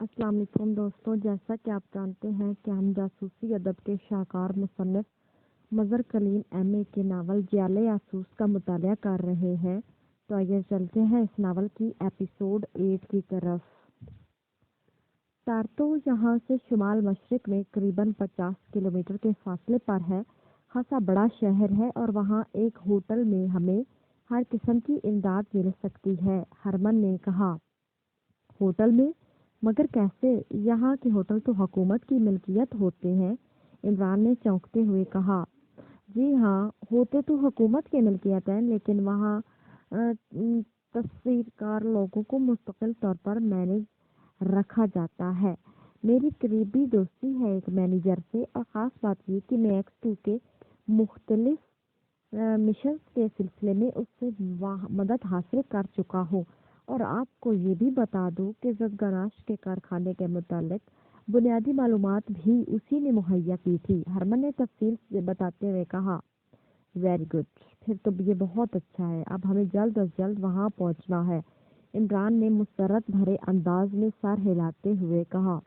السلام علیکم دوستوں، جیسا کہ آپ جانتے ہیں کہ ہم جاسوسی ادب کے شاہکار مصنف مظہر کلیم ایم اے کے ناول جعل جاسوس کا مطالعہ کر رہے ہیں۔ تو آئیے چلتے ہیں اس ناول کی ایپیسوڈ 8 کی طرف۔ تارتو یہاں سے شمال مشرق میں قریباً 50 کلومیٹر کے فاصلے پر ہے۔ خاصا بڑا شہر ہے اور وہاں ایک ہوٹل میں ہمیں ہر قسم کی امداد مل سکتی ہے، ہرمن نے کہا۔ ہوٹل میں؟ مگر کیسے؟ یہاں کے ہوٹل تو حکومت کی ملکیت ہوتے ہیں، عمران نے چونکتے ہوئے کہا۔ جی ہاں، ہوتے تو حکومت کی ملکیت ہیں، لیکن وہاں تصویرکار لوگوں کو مستقل طور پر مینیج رکھا جاتا ہے۔ میری قریبی دوستی ہے ایک مینیجر سے، اور خاص بات یہ کہ میں ایکس2 کے مختلف مشنز کے سلسلے میں اس سے مدد حاصل کر چکا ہوں۔ اور آپ کو یہ بھی بتا دوں کہ زدگناش کے کارخانے کے متعلق بنیادی معلومات بھی اسی نے مہیا کی تھی، ہرمن نے تفصیل سے بتاتے ہوئے کہا۔ ویری گڈ، پھر تو یہ بہت اچھا ہے، اب ہمیں جلد از جلد وہاں پہنچنا ہے، عمران نے مسرت بھرے انداز میں سر ہلاتے ہوئے کہا۔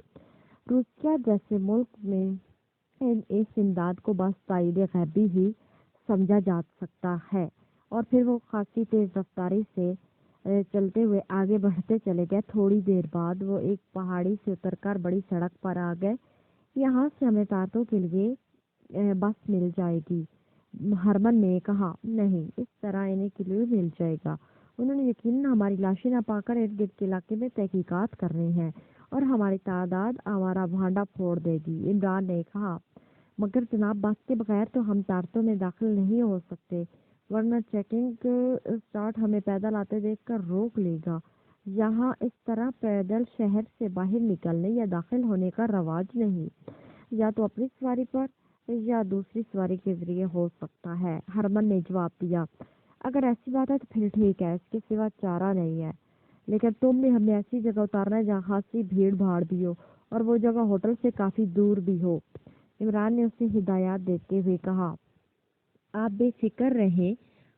روسیہ جیسے ملک میں اس امداد کو بس تائید غیبی ہی سمجھا جا سکتا ہے۔ اور پھر وہ خاصی تیز رفتاری سے چلتے ہوئے آگے بڑھتے چلے گئے۔ تھوڑی دیر بعد وہ ایک پہاڑی سے اتر کر بڑی سڑک پر آ گئے۔ یہاں سے ہمیں تارتو کے لیے بس مل جائے گی، ہرمن نے کہا۔ نہیں، اس طرح انہیں کے لیے مل جائے گا۔ انہوں نے یقیناً ہماری لاشیں نہ پا کر ارد گرد کے علاقے میں تحقیقات کرنی ہیں، اور ہماری تعداد ہمارا بھانڈا پھوڑ دے گی، عمران نے کہا۔ مگر جناب، بس کے بغیر تو ہم تارتو میں داخل نہیں ہو سکتے، ورنہ چیکنگ اسٹاف ہمیں پیدل آتے دیکھ کر روک لے گا۔ یہاں اس طرح پیدل شہر سے باہر نکلنے یا داخل ہونے کا رواج نہیں، یا تو اپنی سواری پر یا دوسری سواری کے ذریعے ہو سکتا ہے، ہرمن نے جواب دیا۔ اگر ایسی بات ہے تو پھر ٹھیک ہے، اس کے سوا چارہ نہیں ہے، لیکن تم نے ہمیں ایسی جگہ اتارنا ہے جہاں خاصی بھیڑ بھاڑ بھی ہو، اور وہ جگہ ہوٹل سے کافی دور بھی ہو، عمران نے اسے ہدایات دیتے ہوئے کہا۔ آپ بے فکر رہیں،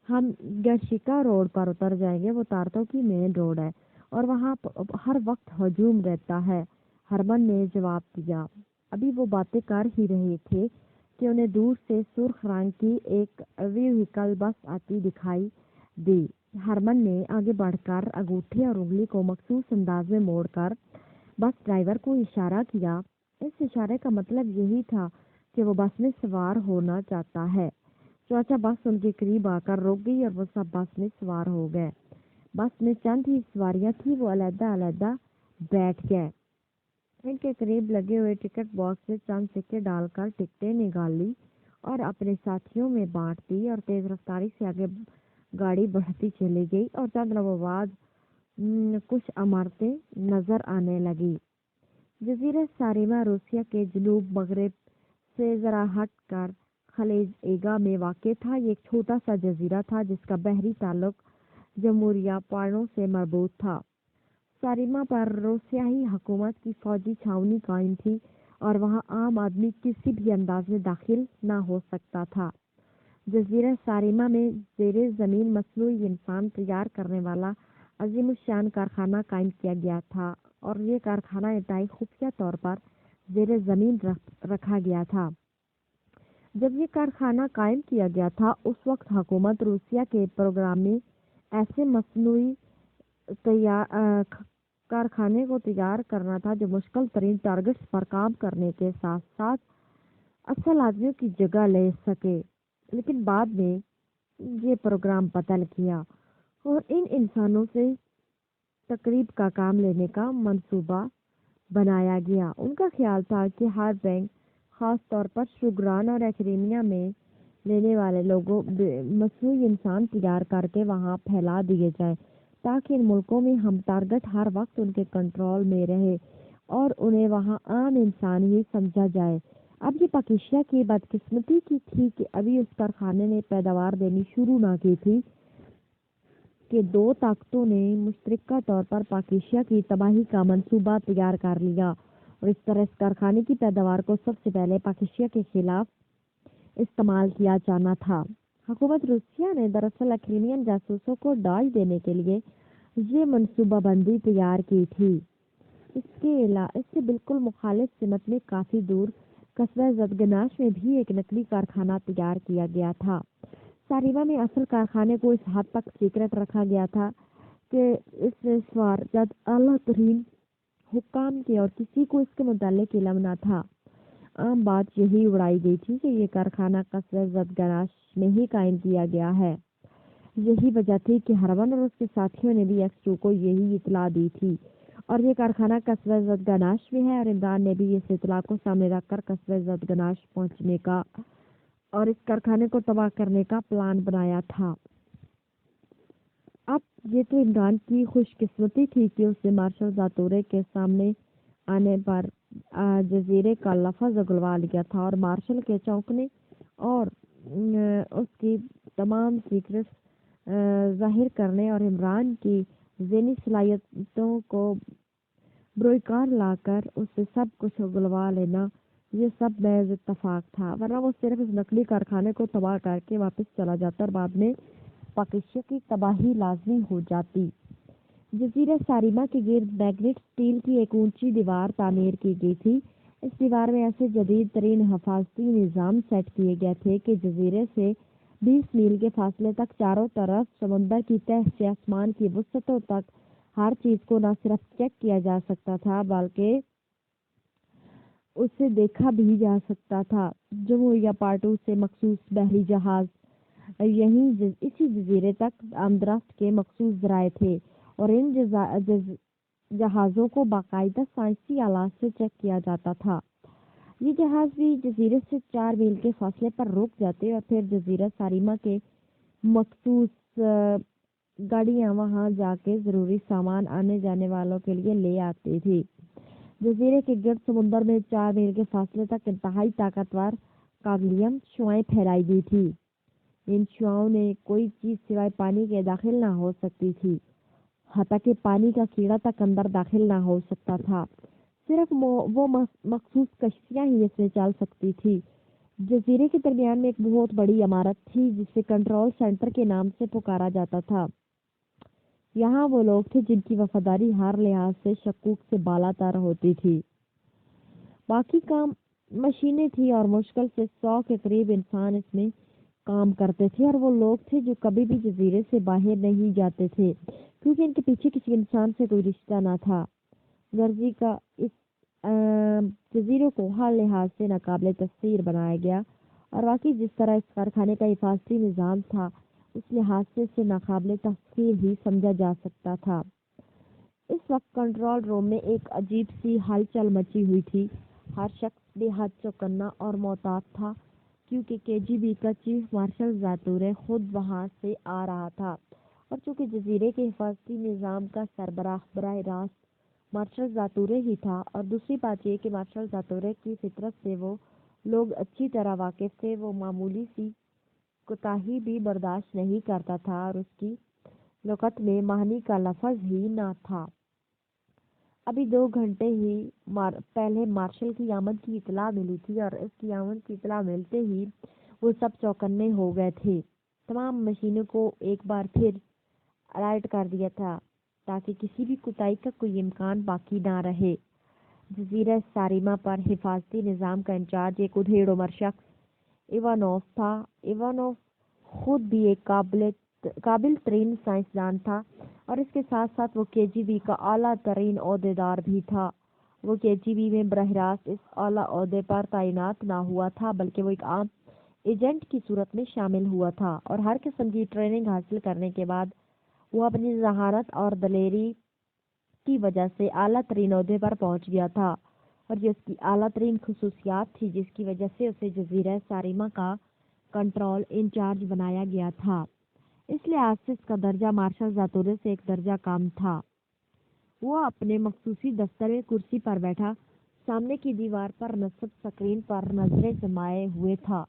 ہم گرشکا روڈ پر اتر جائیں گے، وہ تارتو کی مین روڈ ہے اور وہاں ہر وقت ہجوم رہتا ہے، ہرمن نے جواب دیا۔ ابھی وہ باتیں کر ہی رہے تھے کہ انہیں دور سے سرخ رنگ کی ایک ویوہیکل بس آتی دکھائی دی۔ ہرمن نے آگے بڑھ کر انگوٹھے اور انگلی کو مخصوص انداز میں موڑ کر بس ڈرائیور کو اشارہ کیا۔ اس اشارے کا مطلب یہی تھا کہ وہ بس میں سوار ہونا چاہتا ہے۔ چوچا بس ان کے قریب آ کر رک گئی اور وہ سب بس میں سوار ہو گئے۔ بس میں چند ہی سواریاں تھیں، وہ علیحدہ علیحدہ بیٹھ گئے۔ ان کے قریب لگے ہوئے ٹکٹ باکس سے چند سکے ڈال کر ٹکٹیں نکال لی اور اپنے ساتھیوں میں بانٹ دی، اور تیز رفتاری سے آگے گاڑی بڑھتی چلی گئی، اور چند لمحوں بعد کچھ عمارتیں نظر آنے لگی۔ جزیرہ ساریما روسیہ کے جنوب مغرب سے ذرا ہٹ کر خلیج ایگا میں واقع تھا۔ یہ ایک چھوٹا سا جزیرہ تھا جس کا بحری تعلق جمہوریہ پارنو سے مربوط تھا۔ ساریما پر روسیائی حکومت کی فوجی چھاؤنی قائم تھی، اور وہاں عام آدمی کسی بھی انداز میں داخل نہ ہو سکتا تھا۔ جزیرہ ساریما میں زیر زمین مصنوعی انسان تیار کرنے والا عظیم الشان کارخانہ قائم کیا گیا تھا، اور یہ کارخانہ انتہائی خفیہ طور پر زیر زمین رکھا گیا تھا۔ جب یہ کارخانہ قائم کیا گیا تھا، اس وقت حکومت روسیہ کے پروگرام میں ایسے مصنوعی کارخانے کو تیار کرنا تھا جو مشکل ترین ٹارگٹس پر کام کرنے کے ساتھ ساتھ اصل آدمیوں کی جگہ لے سکے۔ لیکن بعد میں یہ پروگرام بدل گیا اور ان انسانوں سے تقریب کا کام لینے کا منصوبہ بنایا گیا۔ ان کا خیال تھا کہ ہر بینک، خاص طور پر شوگران اور ایکڈیمیا میں لینے والے لوگوں مصنوعی انسان تیار کر کے وہاں پھیلا دیے جائیں، تاکہ ان ملکوں میں ہم ٹارگٹ ہر وقت ان کے کنٹرول میں رہے اور انہیں وہاں عام انسان ہی سمجھا جائے۔ اب یہ پاکیشیا کی بدقسمتی کی تھی کہ ابھی اس کارخانے نے پیداوار دینی شروع نہ کی تھی کہ دو طاقتوں نے مشترکہ طور پر پاکیشیا کی تباہی کا منصوبہ تیار کر لیا، اور اس طرح اس کارخانے کی پیداوار کو سب سے پہلے پاکیشیا کے خلاف استعمال کیا جانا تھا۔ حکومت روسیہ نے دراصل کرائمین جاسوسوں کو ڈاج دینے کے لیے یہ منصوبہ بندی تیار کی تھی۔ اس سے بالکل مخالف سمت میں کافی دور قصبہ زدگناش میں بھی ایک نقلی کارخانہ تیار کیا گیا تھا۔ ساریما میں اصل کارخانے کو اس حد تک سیکرٹ رکھا گیا تھا کہ اس نے سوار جد اعلیٰ ترین حکام کے اور کسی کو اس کے متعلق علم نہ تھا۔ عام بات یہی اڑائی گئی تھی کہ یہ کارخانہ قصبہ زدگناش میں ہی قائم کیا گیا ہے۔ یہی وجہ تھی کہ ہرون اور اس کے ساتھیوں نے بھی X2 کو یہی اطلاع دی تھی اور یہ کارخانہ قصبہ زدگناش میں ہے، اور عمران نے بھی اس اطلاع کو سامنے رکھ کر قصبہ زدگناش پہنچنے کا اور اس کارخانے کو تباہ کرنے کا پلان بنایا تھا۔ اب یہ تو عمران کی خوش قسمتی تھی کہ اس نے مارشل زاتورے کے سامنے آنے پر جزیرے کا لفظ اگلوا لیا تھا، اور مارشل کے چونکنے اور اس کی تمام سیکرٹس ظاہر کرنے اور عمران کی ذہنی صلاحیتوں کو بروئے لا کر اس سے سب کچھ اگلوا لینا، یہ سب محض اتفاق تھا، ورنہ وہ صرف اس نقلی کارخانے کو تباہ کر کے واپس چلا جاتا اور بعد میں پاکستان کی تباہی لازمی ہو جاتی۔ جزیرہ ساریما کے گرد میگنیٹ سٹیل کی ایک اونچی دیوار تعمیر کی گئی تھی۔ اس دیوار میں ایسے جدید ترین حفاظتی نظام سیٹ کیے گئے تھے کہ جزیرے سے 20 میل کے فاصلے تک چاروں طرف سمندر کی تہ سے آسمان کی وسعتوں تک ہر چیز کو نہ صرف چیک کیا جا سکتا تھا بلکہ اسے دیکھا بھی جا سکتا تھا۔ جمہوریہ پارٹو سے مخصوص بحری جہاز اسی جزیرے تک آمدرفت کے مخصوص ذرائع تھے، اور ان جہازوں کو باقاعدہ سائنسی آلات سے چیک کیا جاتا تھا۔ یہ جہاز بھی جزیرے سے 4 میل کے فاصلے پر رک جاتے اور پھر جزیرہ ساریما کے مخصوص گاڑیاں وہاں جا کے ضروری سامان آنے جانے والوں کے لیے لے آتی تھی۔ جزیرے کے گرد سمندر میں 4 میل کے فاصلے تک انتہائی طاقتور کاغلیم شعاعیں پھیلائی گئی تھی۔ ان شعاعوں نے کوئی چیز سوائے پانی کے داخل نہ ہو سکتی تھی، حتیٰ کہ پانی کا کیڑا تک اندر داخل نہ ہو سکتا تھا۔ صرف وہ مخصوص کشتیاں ہی اس میں چل سکتی تھی۔ جزیرے کے درمیان میں ایک بہت بڑی عمارت تھی جسے کنٹرول سینٹر کے نام سے پکارا جاتا تھا۔ یہاں وہ لوگ تھے جن کی وفاداری ہر لحاظ سے شکوک سے بالا تر ہوتی تھی۔ باقی کام مشینیں تھیں اور مشکل سے 100 کے قریب انسان اس میں کام کرتے تھے، اور وہ لوگ تھے جو کبھی بھی جزیرے سے باہر نہیں جاتے تھے کیونکہ ان کے پیچھے کسی انسان سے کوئی رشتہ نہ تھا۔ غرضی کا اس جزیروں کو ہر لحاظ سے ناقابل تفسیر بنایا گیا، اور واقعی جس طرح اس کارخانے کا حفاظتی نظام تھا اس لحاظ سے اسے ناقابل تفسیر ہی سمجھا جا سکتا تھا۔ اس وقت کنٹرول روم میں ایک عجیب سی ہلچل مچی ہوئی تھی۔ ہر شخص بے حد چوکنا اور محتاط تھا کیونکہ KGB کا چیف مارشل زاتورے خود وہاں سے آ رہا تھا، اور چونکہ جزیرے کے حفاظتی نظام کا سربراہ براہ راست مارشل زاتورے ہی تھا، اور دوسری بات یہ کہ مارشل زاتورے کی فطرت سے وہ لوگ اچھی طرح واقف تھے، وہ معمولی سی کوتاہی بھی برداشت نہیں کرتا تھا، اور اس کی لغت میں معنی کا لفظ ہی نہ تھا۔ ابھی 2 گھنٹے ہی پہلے مارشل کی آمد کی اطلاع ملی تھی، اور اس کی آمد کی اطلاع ملتے ہی وہ سب چوکنے ہو گئے تھے۔ تمام مشینوں کو ایک بار پھر الرٹ کر دیا تھا تاکہ کسی بھی کوتاہی کا کوئی امکان باقی نہ رہے۔ جزیرہ ساریما پر حفاظتی نظام کا انچارج ایک ادھیڑ عمر شخص ایوانوف تھا۔ ایوانوف خود بھی ایک قابل ترین سائنسدان تھا، اور اس کے ساتھ ساتھ وہ KGB کا اعلیٰ ترین عہدیدار بھی تھا۔ وہ KGB میں براہ راست اس اعلیٰ عہدے پر تعینات نہ ہوا تھا بلکہ وہ ایک عام ایجنٹ کی صورت میں شامل ہوا تھا، اور ہر قسم کی ٹریننگ حاصل کرنے کے بعد وہ اپنی ذہانت اور دلیری کی وجہ سے اعلیٰ ترین عہدے پر پہنچ گیا تھا، اور یہ اس کی اعلیٰ ترین خصوصیات تھی جس کی وجہ سے اسے جزیرہ ساریما کا کنٹرول انچارج بنایا گیا تھا۔ اس لحاظ سے اس کا درجہ مارشل زاتورے سے ایک درجہ کم تھا۔ وہ اپنے مخصوصی دفتر میں کرسی پر بیٹھا سامنے کی دیوار پر نصب سکرین پر نظریں جمائے ہوئے تھا۔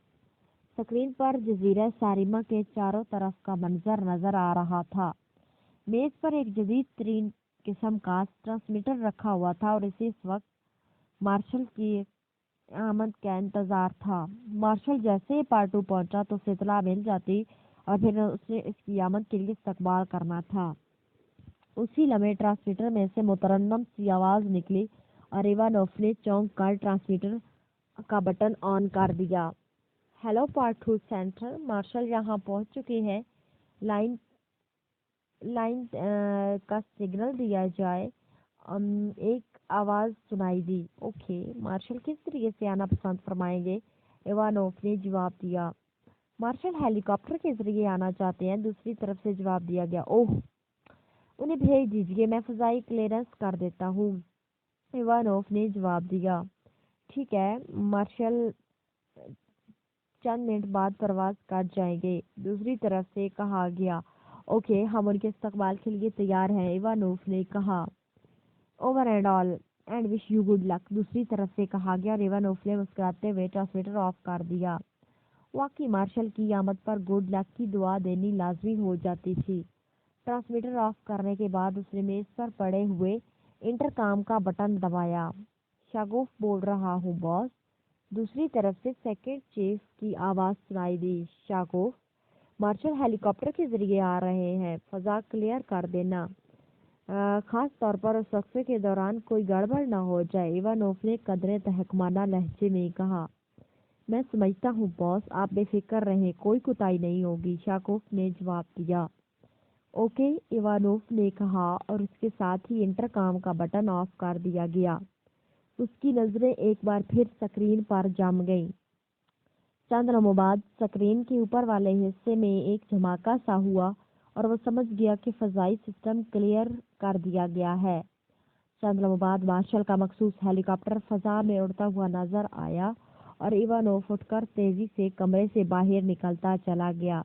سکرین پر جزیرہ ساریما کے چاروں طرف کا منظر نظر آ رہا تھا۔ میز پر ایک جدید ترین قسم کا ٹرانسمیٹر رکھا ہوا تھا، اور اسے اس وقت مارشل کی آمد کا انتظار تھا۔ مارشل جیسے ہی پارٹو پہنچا تو اسے اطلاع مل جاتی، اور پھر اسے اس کی آمد کے لیے استقبال کرنا تھا۔ उसी लम्हे ट्रांसमीटर में से मुतरन्नम सी आवाज निकली और इवानोव ने चौंक कर ट्रांसमीटर का बटन ऑन कर दिया। हेलो पार्ट 2 सेंटर, मार्शल यहाँ पहुँच चुके हैं। लाइन लाइन का सिग्नल दिया जाए। एक आवाज़ सुनाई दी। ओके, मार्शल किस तरीके से आना पसंद फरमाएंगे? इवानोव ने जवाब दिया। मार्शल हेलीकॉप्टर के जरिए आना चाहते हैं, दूसरी तरफ से जवाब दिया गया। ओह, उन्हें भेज दीजिए, मैं फ़ज़ाई क्लियरेंस कर देता हूँ, इवानोव ने जवाब दिया। ठीक है, मार्शल चंद मिनट बाद परवाज़ कर जाएंगे, दूसरी तरफ से कहा गया। ओके, हम उनके इस्तकबाल के लिए तैयार हैं, इवानोव ने कहा। Over and all and wish you good luck, दूसरी तरफ से कहा गया और इवानोव ने मुस्कुराते हुए ट्रांसमीटर ऑफ कर दिया। वाकई मार्शल की आमद पर गुड लक की दुआ देनी लाजमी हो जाती थी। ट्रांसमीटर ऑफ करने के बाद उसने मेज पर पड़े हुए इंटरकॉम का बटन दबाया। शागुफ बोल रहा हूँ बॉस, दूसरी तरफ से सेकंड चीफ की आवाज़ सुनाई दी। शागुफ, मार्शल हेलीकॉप्टर के जरिए आ रहे हैं, फजा क्लियर कर देना, खास तौर पर उस वक्फे के दौरान कोई गड़बड़ न हो जाए, इवानोव ने कदरे तहकमाना लहजे में कहा। मैं समझता हूँ बॉस, आप बेफिक्र रहें, कोई कुताही नहीं होगी, शागुफ ने जवाब दिया। ओके, इवानोव ने कहा और उसके साथ ही इंटरकॉम का बटन ऑफ कर दिया गया। उसकी नजरें एक बार फिर स्क्रीन पर जम गईं। चंद लम्हों बाद स्क्रीन के ऊपर वाले हिस्से में एक धमाका सा हुआ और वो समझ गया कि फ़ज़ाई सिस्टम क्लियर कर दिया गया है। चंद लम्हों बाद मार्शल का मखसूस हेलीकॉप्टर फ़ज़ा में उड़ता हुआ नजर आया और इवानोव उठकर तेजी से कमरे से बाहर निकलता चला गया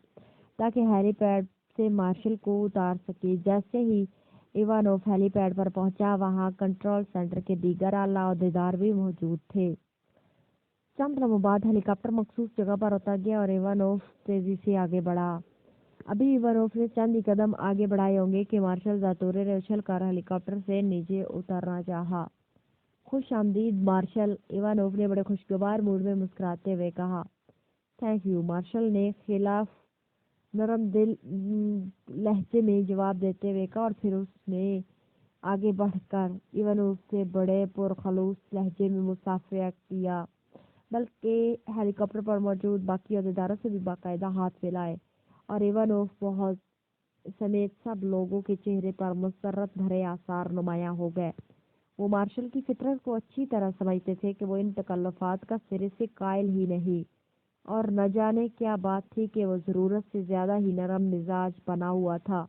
ताकि हेलीपैड से मार्शल को उतार सके। जैसे ही इवानोव हेलीपैड पर पहुंचा, वहां कंट्रोल सेंटर के दीगर आला अहदेदार भी मौजूद थे। चंद लम्हों बाद हेलीकॉप्टर मखसूस जगह पर उतर गया और इवानोव तेजी से आगे बढ़ा। अभी इवानोव ने चंद ही कदम आगे बढ़ाए होंगे कि मार्शल ज़ातोरे ने उछल कर हेलीकॉप्टर से नीचे उतरना चाहा। खुश आमदीद मार्शल, इवानोव ने बड़े खुशगवार मूड में मुस्कुराते हुए कहा। थैंक यू, मार्शल ने खिलाफ नरम दिल लहजे में जवाब देते हुए कहा और फिर उसने आगे बढ़कर इवानोव से बड़े पुरखलूस लहजे में मुसाफिया किया, बल्कि हेलीकॉप्टर पर मौजूद बाकी अहदेदारों से भी बाकायदा हाथ मिलाए और इवानोव बहुत समेत सब लोगों के चेहरे पर मसरत भरे आसार नुमाया हो गए। वो मार्शल की फितरत को अच्छी तरह समझते थे कि वो इन तकल्लुफ़ात का सिरे से कायल ही नहीं, और न जाने क्या बात थी कि वो ज़रूरत से ज़्यादा ही नरम मिजाज बना हुआ था।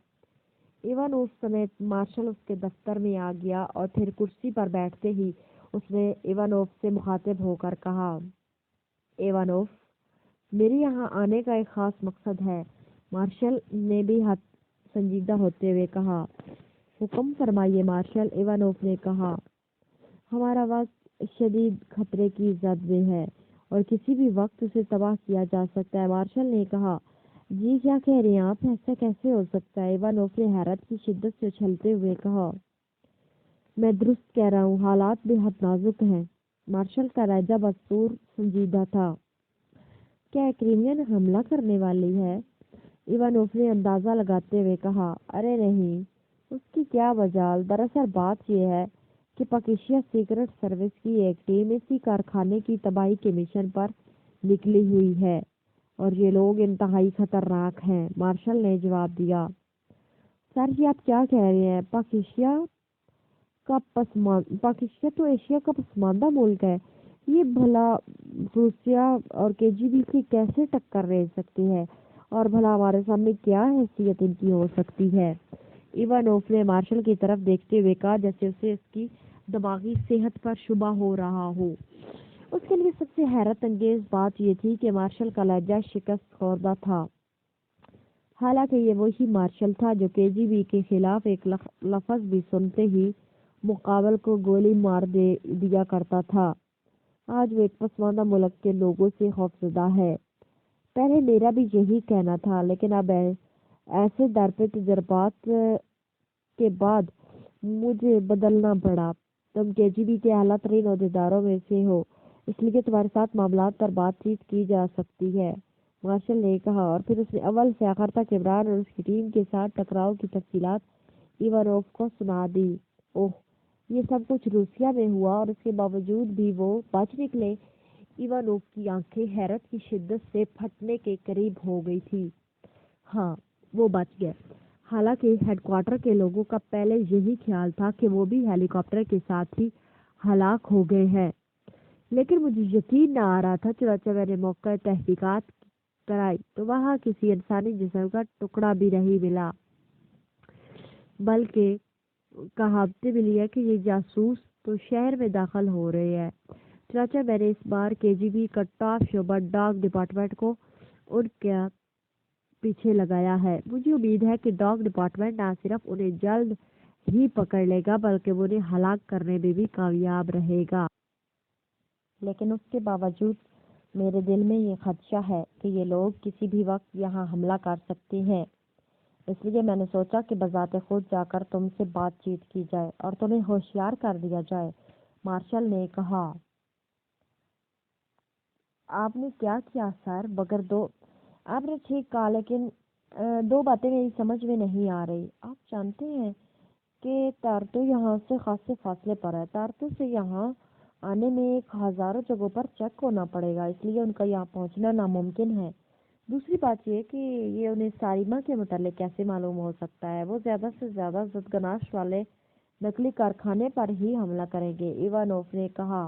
इवानोव समेत मार्शल उसके दफ्तर में आ गया और फिर कुर्सी पर बैठते ही उसने इवानोव से मुखातिब होकर कहा। इवानोव, मेरे यहाँ आने का एक ख़ास मकसद है, मार्शल ने भी हाथ संजीदा होते हुए कहा। हुक्म फरमाइए मार्शल, इवानोव ने कहा। हमारा वक्त शदीद खतरे की जद में है और किसी भी वक्त उसे तबाह किया जा सकता है, मार्शल ने कहा। जी क्या कह रहे हैं आप, ऐसा कैसे हो सकता है? इवानोव ने हैरत की शिद्दत से उछलते हुए कहा। मैं दुरुस्त कह रहा हूँ, हालात बेहद नाजुक हैं, मार्शल का लहजा बदसूर संजीदा था। क्या क्रीमियन हमला करने वाली है? इवानोव ने अंदाजा लगाते हुए कहा। अरे नहीं, उसकी क्या मजाल, दरअसल बात यह है कि पाकिस्तान सीक्रेट सर्विस की एक टीम इसी कारखाने की तबाही के मिशन पर निकली हुई है और ये लोग इंतहाई खतरनाक हैं, मार्शल ने जवाब दिया। सर जी आप क्या कह रहे हैं? पाकिस्तान तो एशिया का पसमानदा मुल्क है, ये भला रूसिया और केजीबी की कैसे टक्कर रह सकती है, और भला हमारे सामने क्या हैसियत इनकी हो सकती है? इवानोव ने मार्शल की तरफ देखते हुए कहा, जैसे उसे उसकी दिमागी सेहत पर शुबा हो रहा हो। उसके लिए सबसे हैरत अंगेज बात यह थी कि मार्शल का लहजा शिकस्त खोरदा था। हालांकि ये वही मार्शल था जो केजीबी के खिलाफ एक लफ्ज भी सुनते ही मुकाबल को गोली मार दिया करता था। आज वो एक पसमानदा मुल्क के लोगों से खौफजदा है। पहले मेरा भी यही कहना था, लेकिन अब ऐसे दरपे तजर्बात के बाद मुझे बदलना पड़ा। तुम केजीबी के आला तरीन अहदेदारों में से हो, इसलिए तुम्हारे साथ मामलात पर बातचीत की जा सकती है, मार्शल ने कहा। और फिर उसने अव्वल से आखिर तक इमरान और उसकी टीम के साथ टकराव की तफसीलात इवानोव को सुना दी। ओह, ये सब कुछ रूसिया में हुआ और उसके बावजूद भी वो बच निकले। इवानोव की आंखें हैरत की शिद्दत से फटने के करीब हो गई थी। हाँ, वो बच गए। हालांकि हेडक्वार्टर के लोगों का पहले यही ख्याल था कि वो भी हेलीकॉप्टर के साथ ही हलाक हो गए हैं, लेकिन मुझे यकीन न आ रहा था। चुनाचे मैंने मौका तहकीकात कराई तो वहाँ किसी इंसानी जिस्म का टुकड़ा भी नहीं मिला, बल्कि कहावतें मिली है कि ये जासूस तो शहर में दाखिल हो रहे हैं। चुनाचे मैंने इस बार केजीबी का टॉप शोबा डॉग डिपार्टमेंट को उनके पीछे लगाया है। मुझे उम्मीद है कि डॉग डिपार्टमेंट न सिर्फ उन्हें जल्द ही पकड़ लेगा, बल्कि वो उन्हें हलाक करने में भी कामयाब रहेगा। लेकिन उसके बावजूद मेरे दिल में ये खदशा है कि ये लोग किसी भी वक्त यहाँ हमला कर सकते हैं। इसलिए मैंने सोचा कि बजाते खुद जाकर तुमसे बातचीत की जाए और तुम्हें होशियार कर दिया जाए। मार्शल ने कहा। आपने क्या किया सर? मगर दो आपने ठीक कहा, लेकिन दो बातें मेरी समझ में नहीं आ रही। आप जानते हैं कि तारतू यहाँ से खासे फासले पर है। तारतू से यहाँ आने में एक हजारों जगहों पर चेक होना पड़ेगा, इसलिए उनका यहाँ पहुँचना नामुमकिन है। दूसरी बात ये कि ये उन्हें सारिमा के मुतालिक कैसे मालूम हो सकता है? वो ज्यादा से ज्यादा जदगनाश वाले नकली कारखाने पर ही हमला करेंगे। इवानोव ने कहा।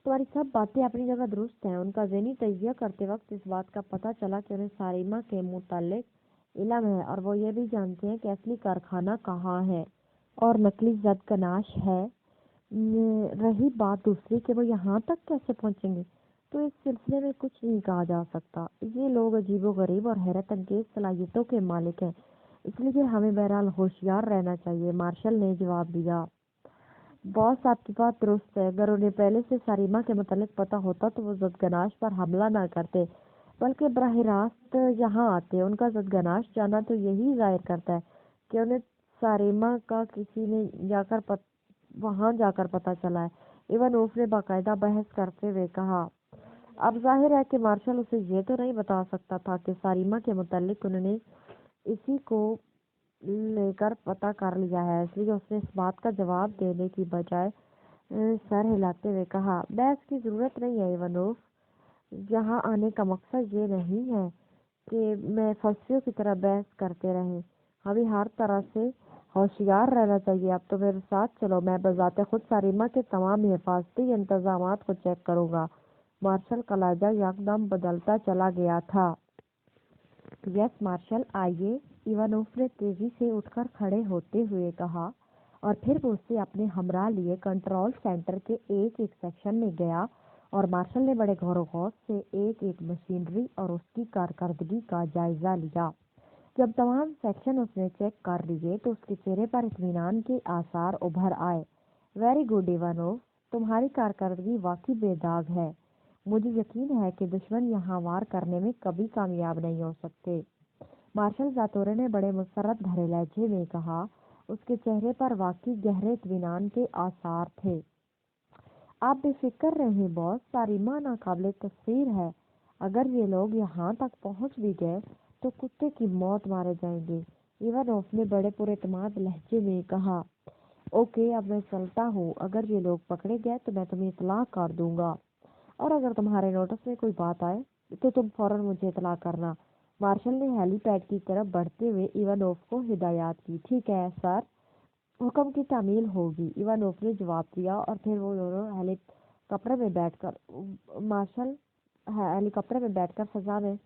तुम्हारी सब बातें अपनी जगह दुरुस्त हैं। उनका ज़हनी तजिया करते वक्त इस बात का पता चला कि उन्हें सारिमा के मुतालिक इल्म है, और वो ये भी जानते हैं कि असली कारखाना कहाँ है और नकली जदगनाश है। रही बात दूसरी कि वो यहाँ तक कैसे पहुँचेंगे, तो इस सिलसिले में कुछ नहीं कहा जा सकता। ये लोग अजीबोगरीब और हैरत अंगेज सलाहियतों के मालिक हैं, इसलिए हमें बहरहाल होशियार रहना चाहिए। मार्शल ने जवाब दिया। बॉस, आपकी बात दुरुस्त है। अगर उन्हें पहले से सारिमा के मुतालिक पता होता तो वो जदगनाश पर हमला ना करते, बल्कि बराह रास्त यहाँ आते। उनका जदगनाश जाना तो यही जाहिर करता है कि उन्हें सारिमा का किसी ने वहाँ जाकर पता चला है। इवानोव ने बाकायदा बहस करते हुए कहा। अब जाहिर है कि मार्शल उसे ये तो नहीं बता सकता था कि सारिमा के मुतालिक उन्होंने इसी को लेकर पता कर लिया है, इसलिए उसने इस बात का जवाब देने की बजाय सर हिलाते हुए कहा। बहस की जरूरत नहीं है इवानोव। यहाँ आने का मकसद ये नहीं है कि मैं फंसियों की तरह बहस करते रहें। हमें हर तरह से होशियार रहना चाहिए। अब तो मेरे साथ चलो, मैं बजाते खुद सारिमा के तमाम हिफाजती इंतजामात को चेक करूँगा। मार्शल का लहजा यकदम बदलता चला गया था। यस मार्शल, आइए, इवानोव ने तेजी से उठकर खड़े होते हुए कहा, और फिर वो उससे अपने हमरा लिए कंट्रोल सेंटर के एक एक सेक्शन में गया और मार्शल ने बड़े गौर गौर से एक एक मशीनरी और उसकी कारकर्दगी का जायजा लिया। जब तमाम सेक्शन उसने चेक कर लिए तो उसके चेहरे पर इत्मीनान के आसार उभर आए। वेरी गुड इवानोव, तुम्हारी कारकर्दगी वाकई बेदाग है। मुझे यकीन है कि दुश्मन यहाँ वार करने में कभी कामयाब नहीं हो सकते। मार्शल जातोरे ने बड़े मुसर्रत भरे लहजे में कहा। उसके चेहरे पर वाकई गहरे इत्मीनान के आसार थे। आप बेफिक्र रहें बॉस, सारिमा नाकाबिले तस्वीर है। अगर ये लोग यहाँ तक पहुँच भी गए तो कुत्ते की मौत मारे जाएंगे। इवानोव ने बड़े पुरएतमाद लहजे में कहा। ओके, अब मैं चलता हूँ। अगर ये लोग पकड़े गए तो मैं तुम्हें इतला कर दूंगा, और अगर तुम्हारे नोटिस में कोई बात आए तो तुम फौरन मुझे इतला करना। मार्शल ने हेलीपैड की तरफ बढ़ते हुए इवानोव को हिदायत की। ठीक है सर, हुक्म की तामील होगी, इवानोव ने जवाब दिया। और फिर वो दोनों हेलीकॉप्टर में बैठकर फजा में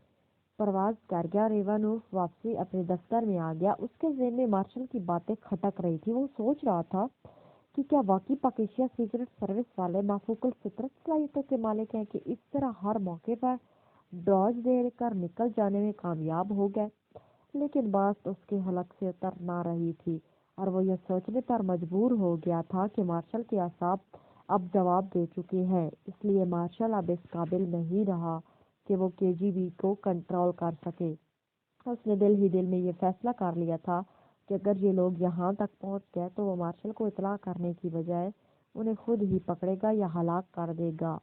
परवाज कर गया और इवानोव वापसी अपने दफ्तर में आ गया। उसके ज़हन में मार्शल की बातें खटक रही थी। वो सोच रहा था कि क्या वाकई पाकिस्तान सीक्रेट सर्विस वाले माफूकुल फितरत सलाहियतों के मालिक हैं कि इस तरह हर मौके पर डॉज देकर निकल जाने में कामयाब हो गए। लेकिन बात उसके हलक से उतर ना रही थी, और वो ये सोचने पर मजबूर हो गया था कि मार्शल के असाब अब जवाब दे चुके हैं, इसलिए मार्शल अब इस काबिल नहीं रहा कि वो केजीबी को कंट्रोल कर सके। उसने दिल ही दिल में ये फैसला कर लिया था कि अगर ये लोग यहाँ तक पहुँच गए तो वो मार्शल को इतला करने की बजाय उन्हें खुद ही पकड़ेगा या हलाक कर देगा।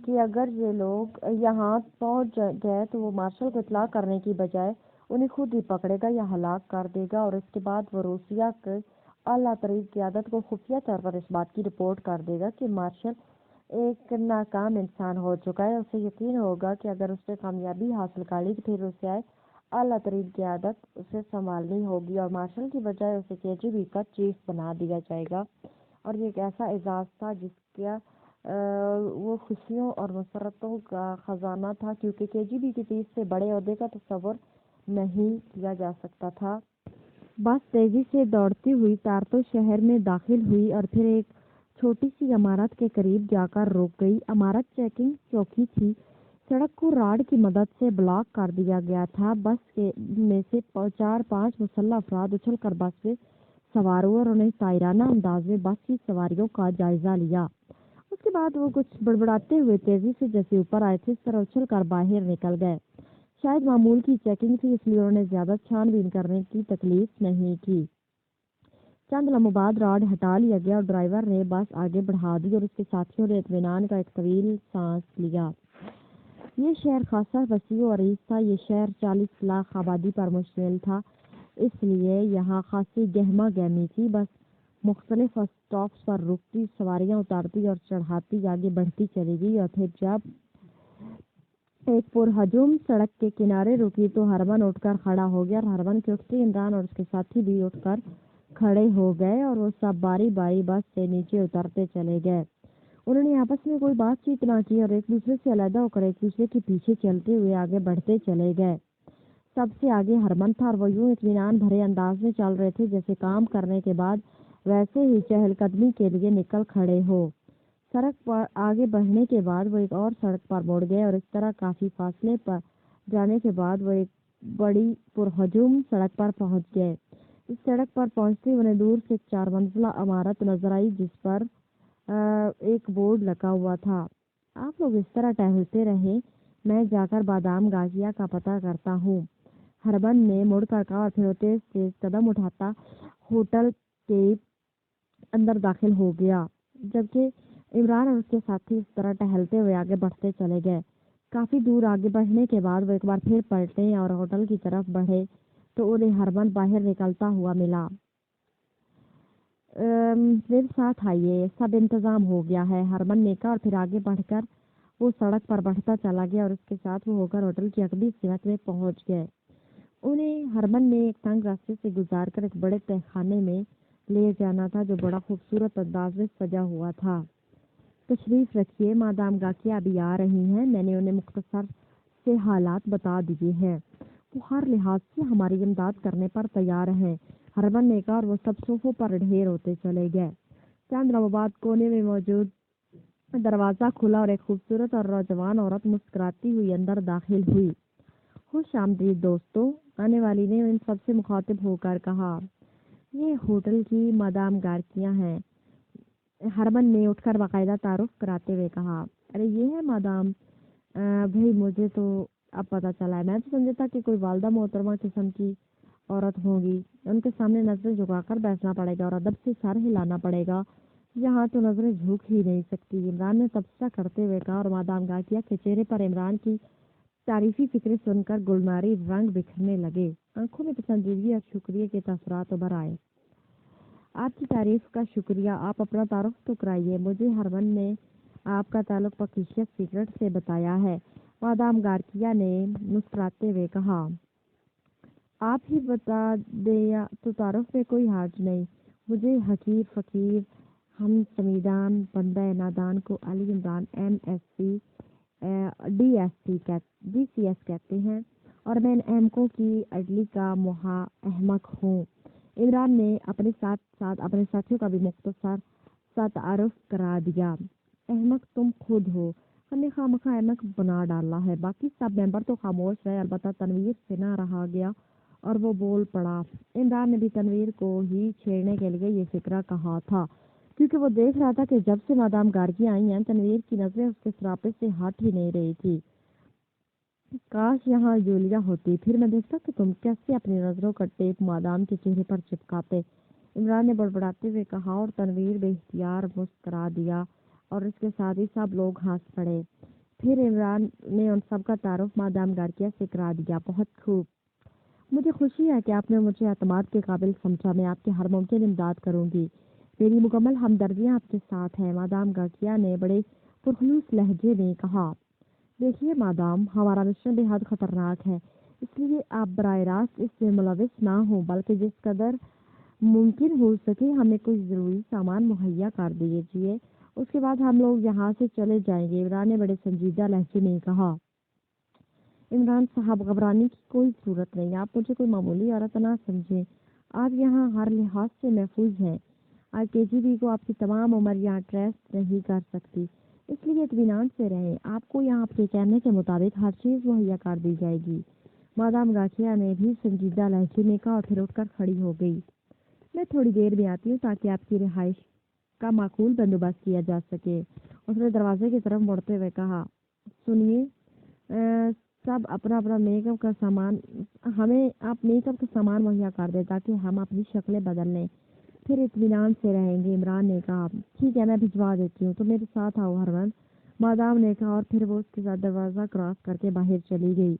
कि अगर ये लोग यहाँ पहुँच गए तो वो मार्शल को इतला करने की बजाय انہیں خود ہی پکڑے گا یا ہلاک کر دے گا، اور اس کے بعد وہ روسیہ کے اعلیٰ ترین قیادت کو خفیہ طور پر اس بات کی رپورٹ کر دے گا کہ مارشل ایک ناکام انسان ہو چکا ہے۔ اسے یقین ہوگا کہ اگر اس نے کامیابی حاصل کر لی تو پھر اسے اعلیٰ ترین قیادت اسے سنبھالنی ہوگی، اور مارشل کی بجائے اسے KGB کا چیف بنا دیا جائے گا۔ اور یہ ایک ایسا اعزاز تھا جس کا وہ خوشیوں اور مسرتوں کا خزانہ تھا، کیونکہ KGB کے چیف سے بڑے عہدے کا تصور نہیں کیا جا سکتا تھا۔ بس تیزی سے دوڑتی ہوئی تارتو شہر میں داخل ہوئی اور پھر ایک چھوٹی سی عمارت کے قریب جا کر رک گئی۔ عمارت چیکنگ چوکی تھی۔ سڑک کو راڈ کی مدد سے بلاک کر دیا گیا تھا۔ بس میں سے 4-5 مسلح افراد اچھل کر بس میں سوار ہوئے اور انہیں تائرانہ انداز میں بس کی سواریوں کا جائزہ لیا۔ اس کے بعد وہ کچھ بڑبڑاتے ہوئے تیزی سے جیسے اوپر آئے تھے اس طرح اچھل کر باہر نکل گئے۔ شاید معمول کی چیکنگ تھی، اس لیے انہوں نے زیادہ چھان بین کرنے کی تکلیف نہیں کی۔ چند لمحوں بعد راڈ ہٹا لیا گیا اور ڈرائیور نے بس آگے بڑھا دی اور اس کے ساتھیوں نے اطمینان کا ایک طویل سانس لیا۔ یہ شہر خاصا وسیع و عریض تھا۔ یہ شہر 40 لاکھ آبادی پر مشتمل تھا، اس لیے یہاں خاصی گہما گہمی تھی۔ بس مختلف اسٹاپس پر رکتی، سواریاں اتارتی اور چڑھاتی آگے بڑھتی چلی گئی، اور پھر جب ایک پرہجوم سڑک کے کنارے رکی تو ہرمن اٹھ کر کھڑا ہو گیا، اور ہرمن کے اٹھتے عمران اور اس کے ساتھی بھی اٹھ کر کھڑے ہو گئے اور وہ سب باری باری بس سے نیچے اترتے چلے گئے۔ انہوں نے آپس میں کوئی بات چیت نہ کی اور ایک دوسرے سے علیحدہ ہو کر ایک دوسرے کے پیچھے چلتے ہوئے آگے بڑھتے چلے گئے۔ سب سے آگے ہرمن تھا اور وہ یوں اطمینان بھرے انداز میں چل رہے تھے جیسے کام کرنے کے بعد ویسے ہی چہل قدمی کے لیے نکل کھڑے ہو۔ سڑک پر آگے بڑھنے کے بعد وہ ایک اور سڑک پر مڑ گئے اور اس طرح کافی فاصلے پر جانے کے بعد وہ ایک بڑی پرہجوم سڑک پر پہنچ گئے۔ اس سڑک پر پہنچتے انہیں دور سے ایک 4 منزلہ عمارت نظر آئی جس پر ایک بورڈ لگا ہوا تھا، آپ لوگ اس طرح ٹہلتے رہے، میں جا کر بادام گاجیا کا پتہ کرتا ہوں۔ ہربن نے مڑ کر کہا اور پھر وہ تیز تیز قدم اٹھاتا ہوٹل کے اندر داخل ہو گیا، جبکہ عمران اور اس کے ساتھی اس طرح ٹہلتے ہوئے آگے بڑھتے چلے گئے۔ کافی دور آگے بڑھنے کے بعد وہ ایک بار پھر پلٹے اور ہوٹل کی طرف بڑھے تو انہیں ہرمن باہر نکلتا ہوا ملا۔ میرے ساتھ آئیے، سب انتظام ہو گیا ہے، ہرمن نے کہا، اور پھر آگے بڑھ کر وہ سڑک پر بڑھتا چلا گیا اور اس کے ساتھ وہ ہو کر ہوٹل کی اگلی سمت میں پہنچ گئے۔ انہیں ہرمن نے ایک تنگ راستے سے گزار کر ایک بڑے تہخانے میں لے جانا تھا جو بڑا خوبصورت انداز میں سجا ہوا تھا۔ تشریف رکھیے، مادام گاکیا ابھی آ رہی ہیں، میں نے انہیں مختصر سے حالات بتا دیے ہیں، وہ ہر لحاظ سے ہماری امداد کرنے پر تیار ہیں، ہرمن نے کہا، اور وہ سب صوفوں پر ڈھیر ہوتے چلے گئے۔ چند لمحوں بعد کونے میں موجود دروازہ کھلا اور ایک خوبصورت اور نوجوان عورت مسکراتی ہوئی اندر داخل ہوئی۔ خوش آمدید دوستو، آنے والی نے ان سب سے مخاطب ہو کر کہا، یہ ہوٹل کی مادام گارکیا ہیں۔ ہرمن نے اٹھ کر باقاعدہ تعارف کراتے ہوئے کہا، ارے یہ ہے مادام، بھائی مجھے تو اب پتہ چلا ہے، میں تو سمجھا تھا کہ کوئی والدہ محترمہ قسم کی عورت ہوگی، ان کے سامنے نظریں جھکا کر بیٹھنا پڑے گا اور ادب سے سر ہلانا پڑے گا، یہاں تو نظریں جھک ہی نہیں سکتی، عمران نے تبصرہ کرتے ہوئے کہا، اور مادام گاکیا کے چہرے پر عمران کی تعریفی فکریں سن کر گلناری رنگ بکھرنے لگے، آنکھوں میں پسندیدگی اور شکریہ کے تاثرات ابھر آئے۔ آپ کی تعریف کا شکریہ، آپ اپنا تعارف تو کرائیے، مجھے ہرمن نے آپ کا تعلق پاکیزیت سیکرٹ سے بتایا ہے، مادام گارکیا نے مسکراتے ہوئے کہا، آپ ہی بتا دیا تو تعارف میں کوئی حرج نہیں، مجھے حقیر فقیر ہم سمیدان بندہ نادان کو علی عمران MSc DCS کہتے ہیں اور میں ان احمقوں کی اڈلی کا محا احمق ہوں۔ عمران نے اپنے ساتھ ساتھ اپنے ساتھیوں کا بھی مختصر سا تعارف کرا دیا۔ احمق تم خود ہو، ہمیں خواہ احمق بنا ڈالا ہے۔ باقی سب ممبر تو خاموش رہے، البتہ تنویر سے نہ رہا گیا اور وہ بول پڑا۔ عمران نے بھی تنویر کو ہی چھیڑنے کے لیے یہ فکرہ کہا تھا، کیونکہ وہ دیکھ رہا تھا کہ جب سے مادام گارکیا آئی ہیں تنویر کی نظریں اس کے سراپے سے ہٹ ہی نہیں رہی تھی۔ کاش یہاں یولیا ہوتی، پھر میں دیکھتا کہ تم کیسے اپنی نظروں کا ٹیپ مادام کے چہرے پر چپکاتے، عمران نے بڑبڑاتے ہوئے کہا، اور تنویر بے اختیار مسکرا دیا اور اس کے ساتھ ہی سب لوگ ہنس پڑے۔ پھر عمران نے ان سب کا تعارف مادام گارکیا سے کرا دیا۔ بہت خوب، मुझे खुशी है कि आपने मुझे एतमाद के काबिल समझा। मैं आपकी हर मुमकिन इमदाद करूंगी। मेरी मुकम्मल हमदर्दियाँ आपके साथ हैं। मादाम गाकिया ने बड़े पुरखलूस लहजे में कहा। देखिए मादाम, हमारा मिशन बेहद खतरनाक है, इसलिए आप बराह रास्त इसमें मुलविस ना हो, बल्कि जिस कदर मुमकिन हो सके हमें कुछ ज़रूरी सामान मुहैया कर दीजिए। उसके बाद हम लोग यहाँ से चले जाएंगे। इमरान ने बड़े संजीदा लहजे में कहा। इमरान साहब, घबराने की कोई ज़रूरत नहीं। आप मुझे कोई मामूली औरत ना समझें। आप यहाँ हर लिहाज से महफूज हैं। आज केजीबी को आपकी तमाम उम्र यहाँ ट्रेस नहीं कर सकती, इसलिए इत्मीनान से रहें। आपको यहाँ आपके कहने के मुताबिक हर चीज़ मुहैया कर दी जाएगी। मादाम गाखिया ने भी संजीदा लहजे में कहा और फिर उठकर खड़ी हो गई। मैं थोड़ी देर में आती हूँ ताकि आपकी रिहाइश का माकूल बंदोबस्त किया जा सके। उसने दरवाजे की तरफ मुड़ते हुए कहा। सुनिए, सब अपना अपना मेकअप का सामान, हमें आप मेकअप का सामान मुहैया कर दें ताकि हम अपनी शक्लें बदल लें, फिर इत्मीनान से रहेंगे। इमरान ने कहा। ठीक है, मैं भिजवा देती हूँ, तो मेरे साथ आओ हरवन, मादाम ने कहा और फिर वो उसके साथ दरवाज़ा क्रॉस करके बाहर चली गई।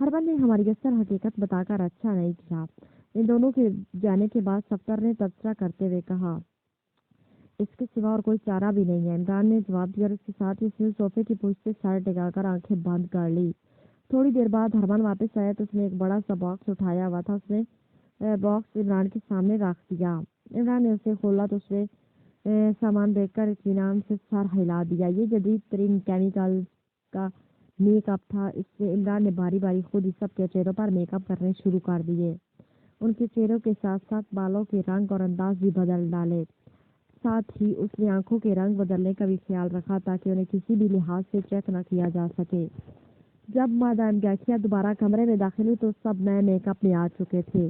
हरवन ने हमारी असल हकीकत बताकर अच्छा नहीं किया। इन दोनों के जाने के बाद सफ्तर ने तबसरा करते हुए कहा, इसके सिवा और कोई चारा भी नहीं है। इमरान ने जवाब दिया और इसके साथ ही उसने सोफे की पूंछ से सर टिकाकर आंखें बंद कर ली। थोड़ी देर बाद हरमान वापस आया तो उसने एक बड़ा सा बॉक्स उठाया हुआ था। उसने बॉक्स इमरान के सामने रख दिया। इमरान ने उसे खोला तो उसने सामान देखकर इत्मीनान से सर हिला दिया। ये जदीद तरीन केमिकल का मेकअप था। इससे इमरान ने बारी बारी खुद ही सबके चेहरों पर मेकअप करने शुरू कर दिए। उनके चेहरों के साथ साथ बालों के रंग और अंदाज भी बदल डाले। साथ ही उसने आंखों के रंग बदलने का भी ख्याल रखा ताकि उन्हें किसी भी लिहाज से चेक न किया जा सके। जब मादाम गाखिया दोबारा कमरे में दाखिल हुई तो सब नए मेकअप में आ चुके थे।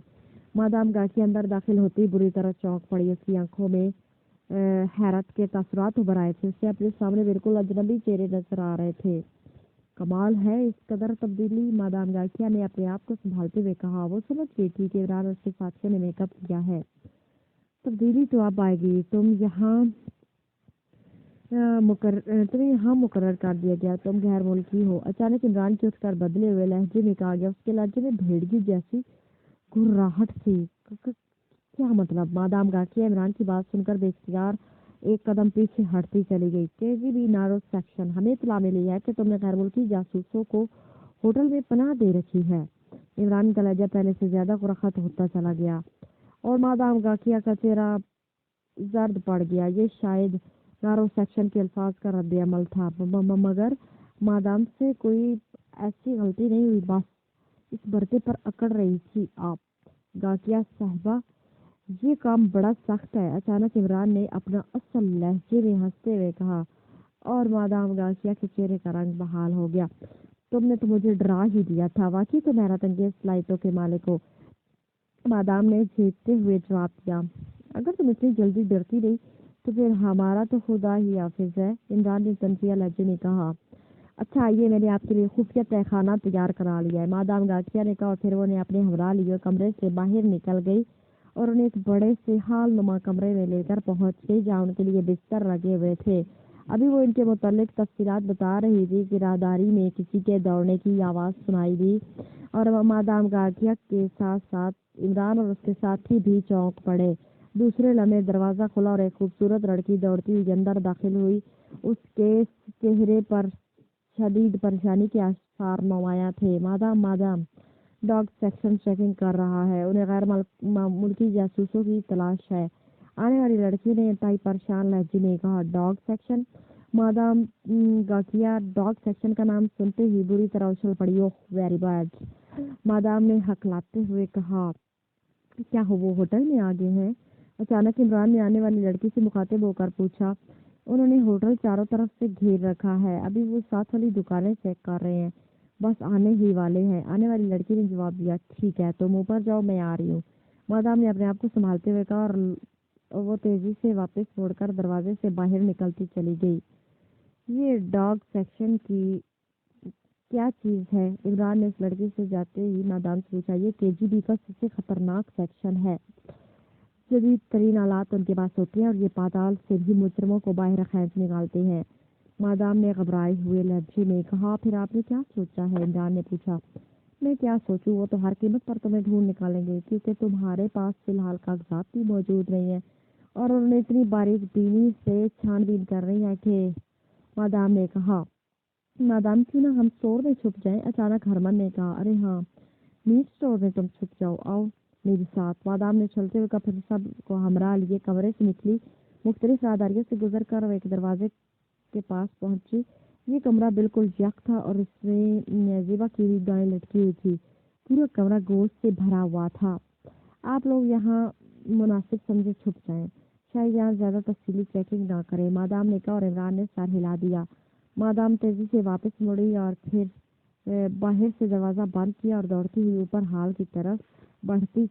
मादाम गाखिया अंदर दाखिल होती बुरी तरह चौंक पड़ी। उसकी आंखों में हैरत के तसरात उभर आए थे। उससे अपने सामने बिल्कुल अजनबी चेहरे नजर आ रहे थे। कमाल है, इस कदर तब्दीली, मादाम गाखिया ने अपने आप को संभालते हुए कहा। वो समझ गई थी कि इमरान और उसके साथियों ने मेकअप किया है। तब्दीली तो अब आएगी। तुम्हें यहाँ मुकर्रर कर दिया गया। तुम गैर मुल्की हो। अचानक इमरान के उठकर बदले हुए लहजे में कहा गया। उसके लहजे में भेड़गी जैसी घुर्राहट थी। क्या मतलब? मादाम गाखिया इमरान की बात सुनकर बेख्तियार एक कदम पीछे हटती चली गई। केजीबी नारो सेक्शन, हमें इत्तला मिली है कि तुमने गैर मुल्की जासूसों को होटल में पनाह दे रखी है। इमरान का लहजा पहले से ज्यादा गुरखत होता चला गया और मादाम गाखिया का चेहरा जर्द पड़ गया। ये शायद नारो सेक्शन के अल्फाज का रद्द अमल था, मगर मादाम से कोई ऐसी गलती नहीं हुई। बस इस बर्ते पर अकड़ रही थी आप। गाकिया साहिबा, ये काम बड़ा सख्त है। अचानक इमरान ने अपना असल लहजे में हंसते हुए कहा और मादाम गाकिया के चेहरे का रंग बहाल हो गया। तुमने तो मुझे डरा ही दिया था। वाकई तो हैरत अंगेज सलाहियतों के मालिक हो, मादाम ने झेपते हुए जवाब दिया। अगर तुम इतनी जल्दी डरती नहीं तो फिर हमारा तो खुदा ही हाफिज है, इमरान ने तनकिया लहजे में कहा। अच्छा, आइए, मैंने आपके लिए खुफिया तहखाना तैयार करा लिया है, मादाम गाकिया ने कहा और फिर वो अपने हमरा लिए कमरे से बाहर निकल गई और उन्हें एक बड़े से हाल नुमा कमरे में लेकर पहुंच गई जहाँ उनके लिए बिस्तर लगे हुए थे। अभी वो इनके मुतालिक तफसीलात बता रही थी कि राहदारी में किसी के दौड़ने की आवाज़ सुनाई दी और मादाम गाकिया के साथ साथ इमरान और उसके साथी भी चौंक पड़े। दूसरे लम्हे दरवाज़ा खुला और एक खूबसूरत लड़की दौड़ती हुई अंदर दाखिल हुई। उसके चेहरे पर शदीद परेशानी के आसार नुमाया थे। मादाम, डॉग सेक्शन चेकिंग कर रहा है, उन्हें गैर मुल्की जासूसों की तलाश है। आने वाली लड़की ने इंतहाई परेशान लहजे में कहा। Dog section? मादाम गाकिया डॉग सेक्शन का नाम सुनते ही बुरी तरह उछल पड़ी। ओह, वेरी बैड, मादाम ने हकलाते हुए कहा। क्या हो, वो होटल में आ गए हैं? अचानक इमरान ने आने वाली लड़की से मुखातिब होकर पूछा। उन्होंने होटल चारों तरफ से घेर रखा है, अभी वो साथ वाली दुकानें चेक कर रहे हैं, बस आने ही वाले हैं। आने वाली लड़की ने जवाब दिया। ठीक है, तुम ऊपर जाओ, मैं आ रही हूँ, मादाम ने अपने आप को संभालते हुए कहा और वो तेजी से वापस मोड़कर दरवाजे से बाहर निकलती चली गई। ये डॉग सेक्शन की क्या चीज़ है? इमरान ने उस लड़की से जाते ही मादाम से पूछा। ये केजीबी का सबसे खतरनाक सेक्शन है। जदीद तरीन आलात उनके पास होते हैं और ये पाताल से भी मुजरमों को बाहर खींच निकालते हैं, मादाम ने घबराए हुए लहजे में कहा। फिर आपने क्या सोचा है? इमरान ने पूछा। मैं क्या सोचूं, वो तो हर कीमत पर तुम्हें ढूंढ निकालेंगे क्योंकि तुम्हारे पास फिलहाल कागजात भी मौजूद नहीं है। और उन्होंने इतनी बारीक बीनी से छानबीन कर रही है कि मादाम ने कहा, मादाम क्यों ना हम स्टोर में छुप जाएं। अचानक हरमन ने कहा, अरे हाँ, मीट स्टोर में तुम छुप जाओ, आओ मेरे साथ। मादाम ने चलते हुए कहा, फिर सब को हमरा लिए कमरे से निकली। मुख्तलिफ राहदारियों से गुजर कर वो एक दरवाजे के पास पहुंची। ये कमरा बिल्कुल यक था और इसमें ज़ेबा की हुई गाय लटकी हुई थी। पूरा कमरा गोश्त से भरा हुआ था। आप लोग यहाँ मुनासिब समझे छुप जाएं, शायद यहाँ ज्यादा तफसीली चेकिंग ना करें, मादाम ने कहा और इमरान ने सर हिला दिया। मादाम तेजी से वापस मुड़ी और फिर बाहर से दरवाजा बंद किया और दौड़ती हुई ऊपर हाल की तरफ बढ़ती